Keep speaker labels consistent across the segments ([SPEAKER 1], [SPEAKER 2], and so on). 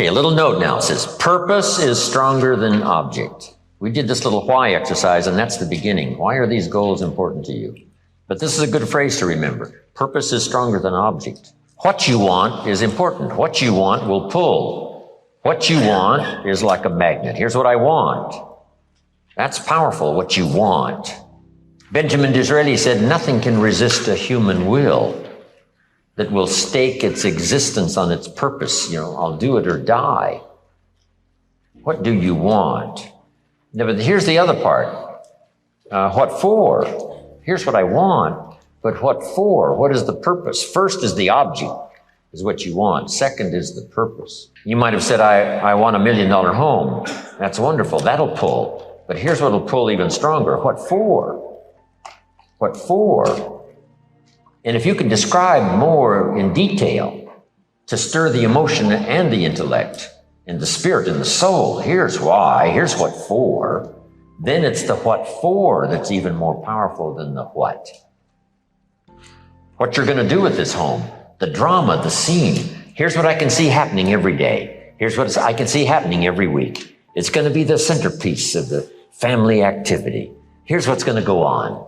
[SPEAKER 1] Okay, a little note now. It says, purpose is stronger than object. We did this little why exercise, and that's the beginning. Why are these goals important to you? But this is a good phrase to remember. Purpose is stronger than object. What you want is important. What you want will pull. What you want is like a magnet. Here's what I want. That's powerful, what you want. Benjamin Disraeli said, nothing can resist a human will that will stake its existence on its purpose. I'll do it or die. What do you want? Now, but here's the other part. What for? Here's what I want, but what for? What is the purpose? First is the object, is what you want. Second is the purpose. You might have said, I want $1 million home. That's wonderful. That'll pull. But here's what'll pull even stronger. What for? What for? And if you can describe more in detail to stir the emotion and the intellect and the spirit and the soul, here's why, here's what for, then it's the what for that's even more powerful than the what. What you're going to do with this home, the drama, the scene. Here's what I can see happening every day. Here's what I can see happening every week. It's going to be the centerpiece of the family activity. Here's what's going to go on.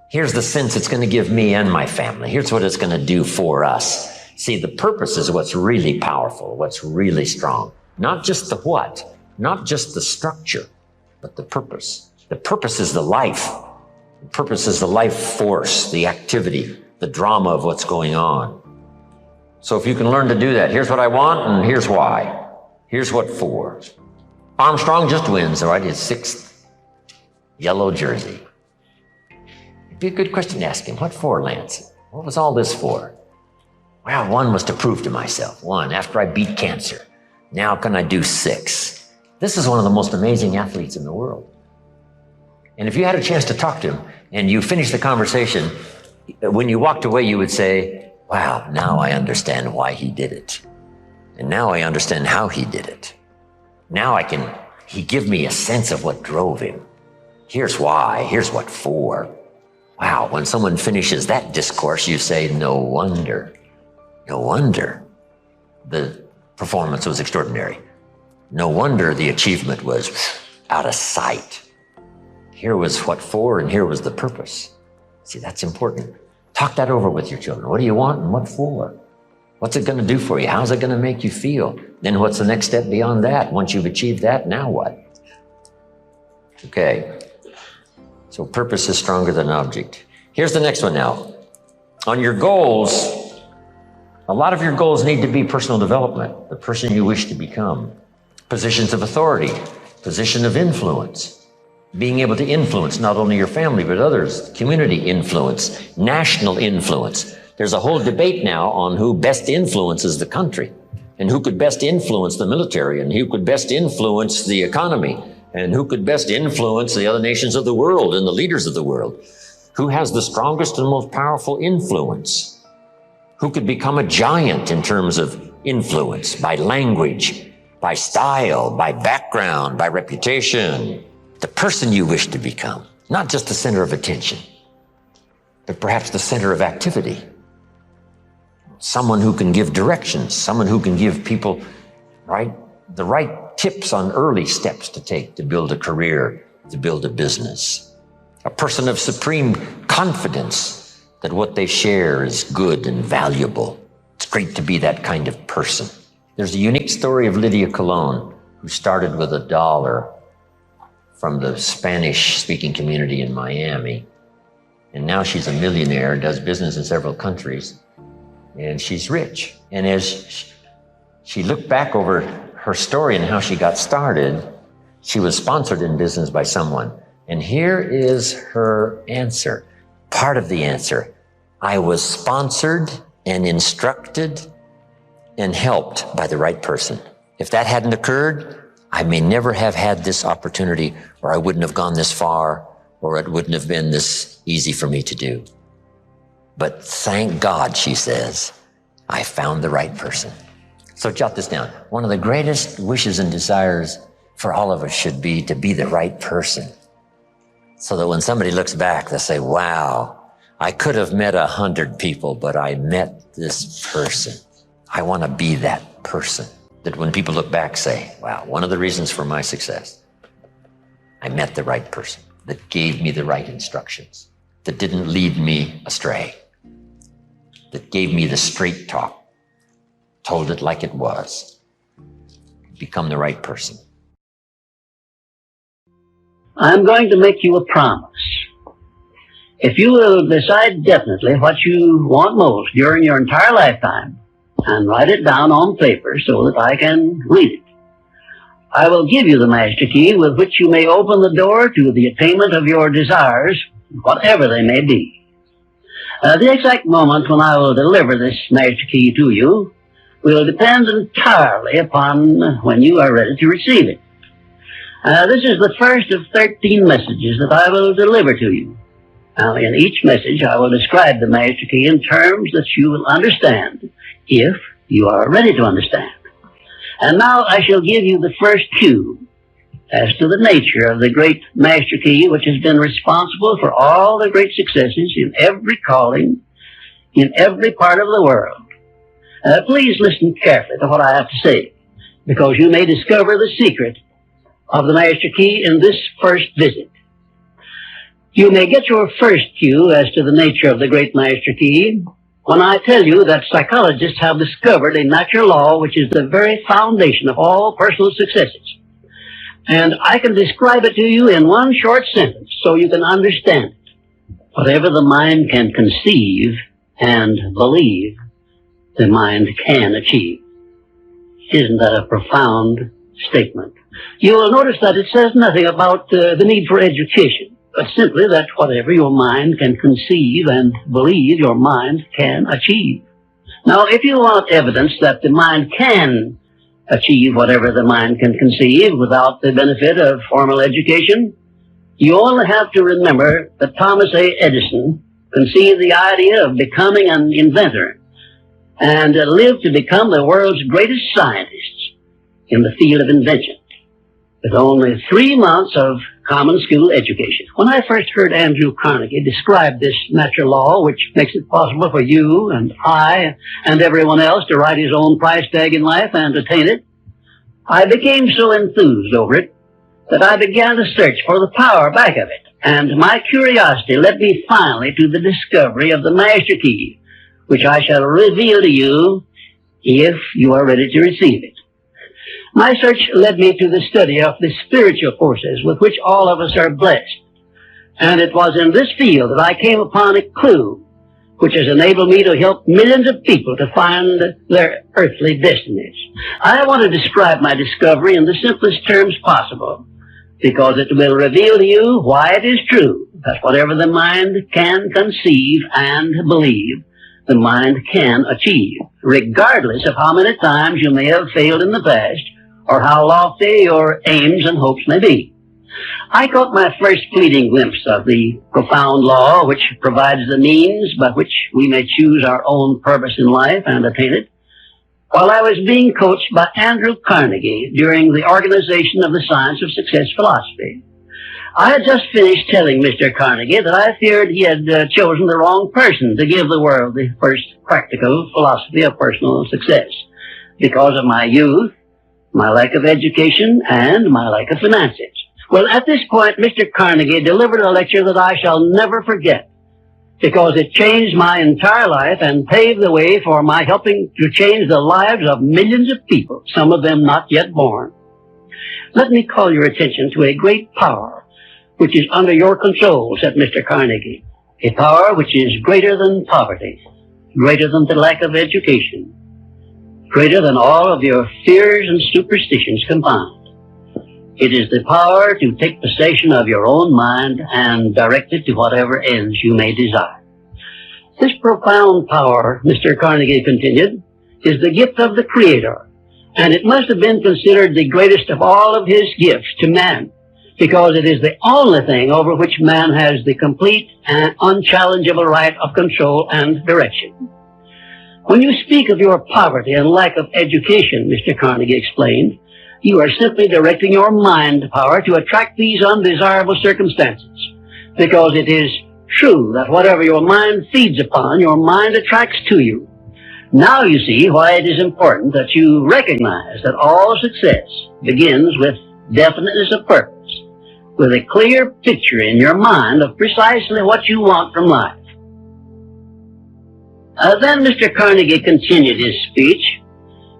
[SPEAKER 1] Here's the sense it's going to give me and my family. Here's what it's going to do for us. See, the purpose is what's really powerful, what's really strong. Not just the what, not just the structure, but the purpose. The purpose is the life. The purpose is the life force, the activity, the drama of what's going on. So if you can learn to do that, here's what I want and here's why. Here's what for. Armstrong just wins, all right? His 6th yellow jersey. It'd be a good question to ask him. What for, Lance? What was all this for? Well, 1 was to prove to myself. 1, after I beat cancer. Now can I do 6? This is one of the most amazing athletes in the world. And if you had a chance to talk to him and you finished the conversation, when you walked away, you would say, wow, now I understand why he did it. And now I understand how he did it. Now he give me a sense of what drove him. Here's why, here's what for. Wow, when someone finishes that discourse, you say, no wonder the performance was extraordinary. No wonder the achievement was out of sight. Here was what for and here was the purpose. See, that's important. Talk that over with your children. What do you want and what for? What's it going to do for you? How's it going to make you feel? Then what's the next step beyond that? Once you've achieved that, now what? Okay. So purpose is stronger than object. Here's the next one now. On your goals, a lot of your goals need to be personal development, the person you wish to become. Positions of authority, position of influence, being able to influence not only your family but others, community influence, national influence. There's a whole debate now on who best influences the country and who could best influence the military and who could best influence the economy and who could best influence the other nations of the world and the leaders of the world. Who has the strongest and most powerful influence? Who could become a giant in terms of influence by language, by style, by background, by reputation? The person you wish to become, not just the center of attention, but perhaps the center of activity. Someone who can give directions, someone who can give people the right tips on early steps to take to build a career, to build a business. A person of supreme confidence that what they share is good and valuable. It's great to be that kind of person. There's a unique story of Lydia Colon, who started with $1 from the Spanish-speaking community in Miami. And now she's a millionaire, does business in several countries, and she's rich. And as she looked back over her story and how she got started, she was sponsored in business by someone. And here is her answer, part of the answer. I was sponsored and instructed and helped by the right person. If that hadn't occurred, I may never have had this opportunity, or I wouldn't have gone this far, or it wouldn't have been this easy for me to do. But thank God, she says, I found the right person. So jot this down. One of the greatest wishes and desires for all of us should be to be the right person. So that when somebody looks back, they'll say, wow, I could have met 100 people, but I met this person. I want to be that person. that when people look back say, wow, one of the reasons for my success, I met the right person that gave me the right instructions, that didn't lead me astray, that gave me the straight talk, told it like it was. Become the right person.
[SPEAKER 2] I'm going to make you a promise. If you will decide definitely what you want most during your entire lifetime and write it down on paper so that I can read it, I will give you the master key with which you may open the door to the attainment of your desires, whatever they may be. The exact moment when I will deliver this master key to you will depend entirely upon when you are ready to receive it. This is the first of 13 messages that I will deliver to you. Now, in each message, I will describe the master key in terms that you will understand, if you are ready to understand. And now I shall give you the first cue as to the nature of the great master key which has been responsible for all the great successes in every calling, in every part of the world. Please listen carefully to what I have to say, because you may discover the secret of the master key in this first visit. You may get your first cue as to the nature of the great master key when I tell you that psychologists have discovered a natural law which is the very foundation of all personal successes. And I can describe it to you in one short sentence so you can understand it. Whatever the mind can conceive and believe, the mind can achieve. Isn't that a profound statement? You will notice that it says nothing about the need for education, but simply that whatever your mind can conceive and believe, your mind can achieve. Now, if you want evidence that the mind can achieve whatever the mind can conceive without the benefit of formal education, you only have to remember that Thomas A. Edison conceived the idea of becoming an inventor and lived to become the world's greatest scientist in the field of invention, with only 3 months of common school education. When I first heard Andrew Carnegie describe this natural law, which makes it possible for you and I and everyone else to write his own price tag in life and attain it, I became so enthused over it that I began to search for the power back of it. And my curiosity led me finally to the discovery of the master key, which I shall reveal to you if you are ready to receive it. My search led me to the study of the spiritual forces with which all of us are blessed. And it was in this field that I came upon a clue which has enabled me to help millions of people to find their earthly destinies. I want to describe my discovery in the simplest terms possible, because it will reveal to you why it is true that whatever the mind can conceive and believe, the mind can achieve, regardless of how many times you may have failed in the past or how lofty your aims and hopes may be. I caught my first fleeting glimpse of the profound law which provides the means by which we may choose our own purpose in life and attain it, while I was being coached by Andrew Carnegie during the organization of the Science of Success philosophy. I had just finished telling Mr. Carnegie that I feared he had chosen the wrong person to give the world the first practical philosophy of personal success because of my youth, my lack of education, and my lack of finances. Well, at this point, Mr. Carnegie delivered a lecture that I shall never forget, because it changed my entire life and paved the way for my helping to change the lives of millions of people, some of them not yet born. Let me call your attention to a great power which is under your control, said Mr. Carnegie, a power which is greater than poverty, greater than the lack of education, greater than all of your fears and superstitions combined. It is the power to take possession of your own mind and direct it to whatever ends you may desire. This profound power, Mr. Carnegie continued, is the gift of the Creator, and it must have been considered the greatest of all of His gifts to man, because it is the only thing over which man has the complete and unchallengeable right of control and direction. When you speak of your poverty and lack of education, Mr. Carnegie explained, you are simply directing your mind power to attract these undesirable circumstances, because it is true that whatever your mind feeds upon, your mind attracts to you. Now you see why it is important that you recognize that all success begins with definiteness of purpose, with a clear picture in your mind of precisely what you want from life. Then Mr. Carnegie continued his speech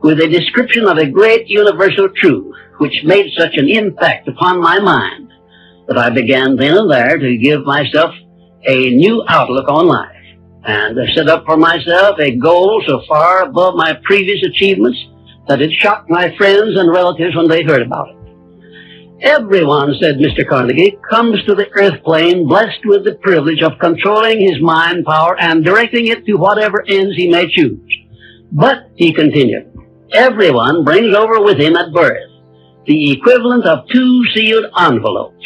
[SPEAKER 2] with a description of a great universal truth which made such an impact upon my mind that I began then and there to give myself a new outlook on life and set up for myself a goal so far above my previous achievements that it shocked my friends and relatives when they heard about it. Everyone, said Mr. Carnegie, comes to the earth plane blessed with the privilege of controlling his mind power and directing it to whatever ends he may choose. But, he continued, everyone brings over with him at birth the equivalent of 2 sealed envelopes,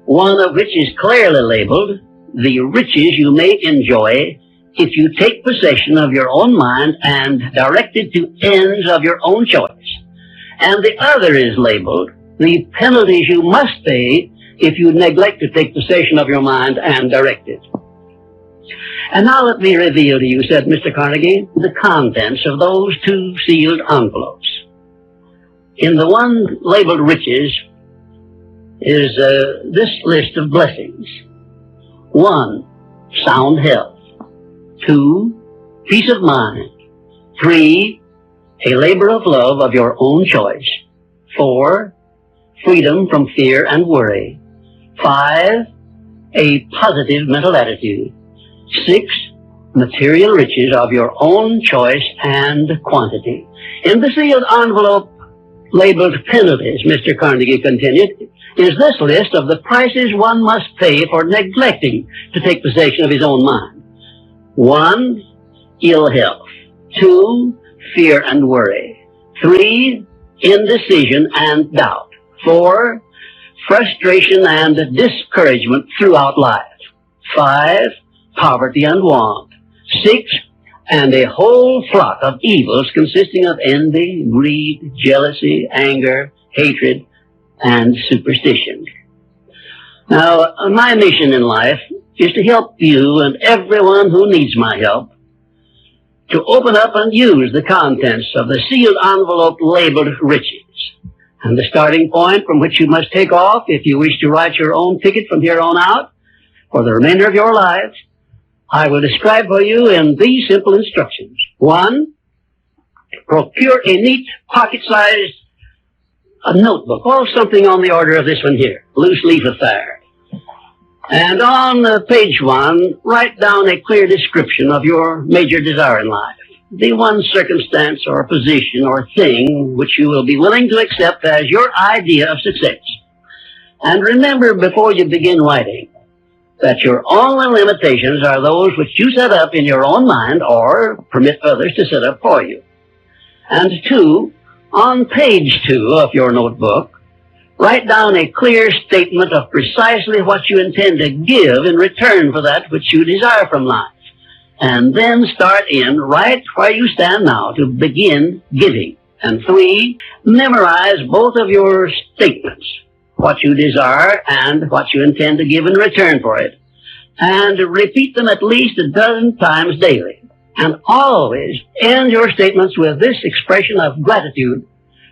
[SPEAKER 2] one of which is clearly labeled, the riches you may enjoy if you take possession of your own mind and direct it to ends of your own choice. And the other is labeled, the penalties you must pay if you neglect to take possession of your mind and direct it. And now let me reveal to you, said Mr. Carnegie, the contents of those 2 sealed envelopes. In the one labeled riches is this list of blessings. 1, sound health. 2, peace of mind. 3, a labor of love of your own choice. 4, freedom from fear and worry. 5, a positive mental attitude. 6, material riches of your own choice and quantity. In the sealed envelope labeled penalties, Mr. Carnegie continued, is this list of the prices one must pay for neglecting to take possession of his own mind. 1, ill health. 2, fear and worry. 3, indecision and doubt. 4, frustration and discouragement throughout life. 5, poverty and want. 6, and a whole flock of evils consisting of envy, greed, jealousy, anger, hatred, and superstition. Now, my mission in life is to help you and everyone who needs my help to open up and use the contents of the sealed envelope labeled riches. And the starting point from which you must take off if you wish to write your own ticket from here on out for the remainder of your lives, I will describe for you in these simple instructions. 1, procure a neat pocket-sized notebook, or something on the order of this one here, loose leaf affair. And on page 1, write down a clear description of your major desire in life, the one circumstance or position or thing which you will be willing to accept as your idea of success. And remember before you begin writing that your only limitations are those which you set up in your own mind or permit others to set up for you. And 2, on page 2 of your notebook, write down a clear statement of precisely what you intend to give in return for that which you desire from life. And then start in right where you stand now to begin giving. And 3, memorize both of your statements, what you desire and what you intend to give in return for it. And repeat them at least 12 times daily. And always end your statements with this expression of gratitude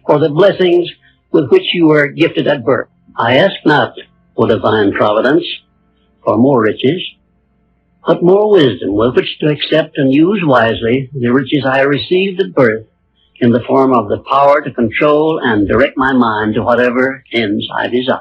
[SPEAKER 2] for the blessings with which you were gifted at birth. I ask not, O divine providence, for more riches, but more wisdom with which to accept and use wisely the riches I received at birth in the form of the power to control and direct my mind to whatever ends I desire.